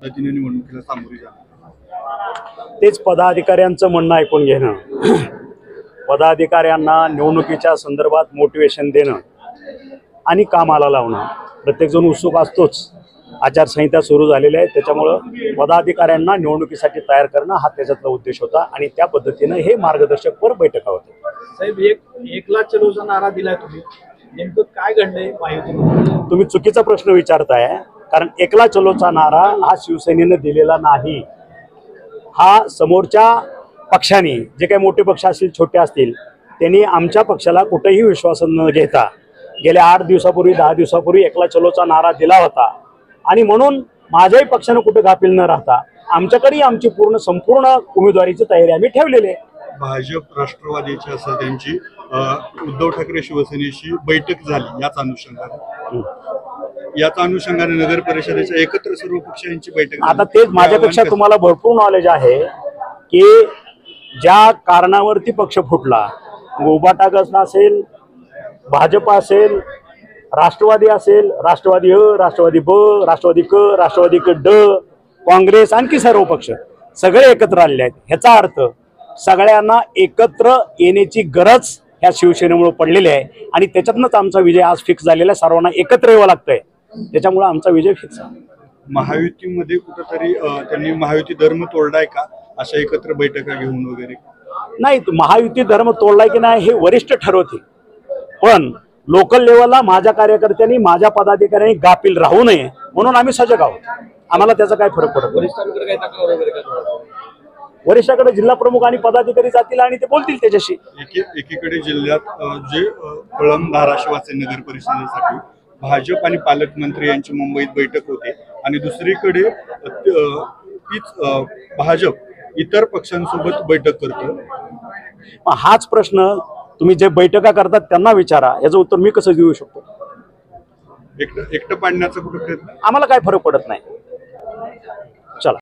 पद्धतीने निवडणुकीला सामोरे जाणार? तेच पदाधिकाऱ्यांचं म्हणणं ऐकून घेणं, पदाधिकाऱ्यांना निवडणुकीच्या संदर्भात मोटिवेशन देणं आणि कामाला लावणं. प्रत्येकजण उत्सुक असतोच. आचारसंहिता सुरू झालेली आहे, त्याच्यामुळं पदाधिकाऱ्यांना निवडणुकीसाठी तयार करणं हा त्याच्यातला उद्देश होता आणि त्या पद्धतीनं हे मार्गदर्शकपर बैठका होते. साहेब, एकला चलोचा नारा दिलाय तुम्ही, नेमकं काय घडलंय महायुतीमध्ये? तुम्ही चुकीचा प्रश्न विचारताय, कारण एकला चलोचा नारा हा शिवसेनेनं दिलेला नाही. हा समोरच्या पक्षाने, जे काही मोठे पक्ष असतील छोटे असतील, त्यांनी आमच्या पक्षाला कुठेही विश्वास न घेता गेल्या 8 दिवसापूर्वी 10 दिवसापूर्वी एकला चलोचा नारा दिला होता. आणि म्हणून माझ्याही पक्षानं कुठे गाफील न राहता आमच्याकडे आमची संपूर्ण उमेदवारीची तयारी आम्ही ठेवलेली आहे. भाजप राष्ट्रवादीची असं त्यांची उद्धव ठाकरे शिवसेनेशी बैठक झाली, याच अनुषंगाने नगर परिषदेच्या एकत्र सर्व पक्षांची बैठक. आता तेच माझ्यापेक्षा तुम्हाला भरपूर नॉलेज आहे की ज्या कारणावरती पक्ष फुटला, उभाटा गट असेल, भाजप असेल, राष्ट्रवादी असेल, राष्ट्रवादी राष्ट्रवादी ब, राष्ट्रवादी क, राष्ट्रवादी क ड, काँग्रेस, आणखी सर्व पक्ष सगळे एकत्र आलेले आहेत. ह्याचा अर्थ सगळ्यांना एकत्र येण्याची गरज ह्या शिवसेनेमुळे पडलेली आहे आणि त्याच्यातनंच आमचा विजय आज फिक्स झालेला आहे. सर्वांना एकत्र यावं लागतंय, त्याच्यामुळे आमचा विजय फिक्स आहे. महायुतीमध्ये कुठंतरी त्यांनी महायुती धर्म तोडलाय का, अशा एकत्र बैठका घेऊन वगैरे? नाही, महायुती धर्म तोडलाय की नाही हे वरिष्ठ ठरवतील, पण लोकल लेवलला माझ्या कार्यकर्त्यांनी, माझ्या पदाधिकाऱ्यांनी गाफील राहू नये म्हणून आम्ही सजग आहोत. आम्हाला त्याचा काय फरक पडत नाही. वरिष्ठाकडे जिल्हा प्रमुख आणि पदाधिकारी जातील आणि ते बोलतील त्याच्याशी. एकीकडे जिल्ह्यात जे कळंब धाराशिवाचे नगर परिषदेसाठी भाजप आणि पालकमंत्री यांची मुंबईत बैठक होते आणि दुसरीकडे तीच भाजप इतर पक्षांसोबत बैठक करतं. हाच प्रश्न तुम्ही जे बैठका करतात त्यांना विचारा, याचं उत्तर मी कसं देऊ शकतो? एकटं पाडण्याचा कुठं प्रयत्न? आम्हाला काय फरक पडत नाही.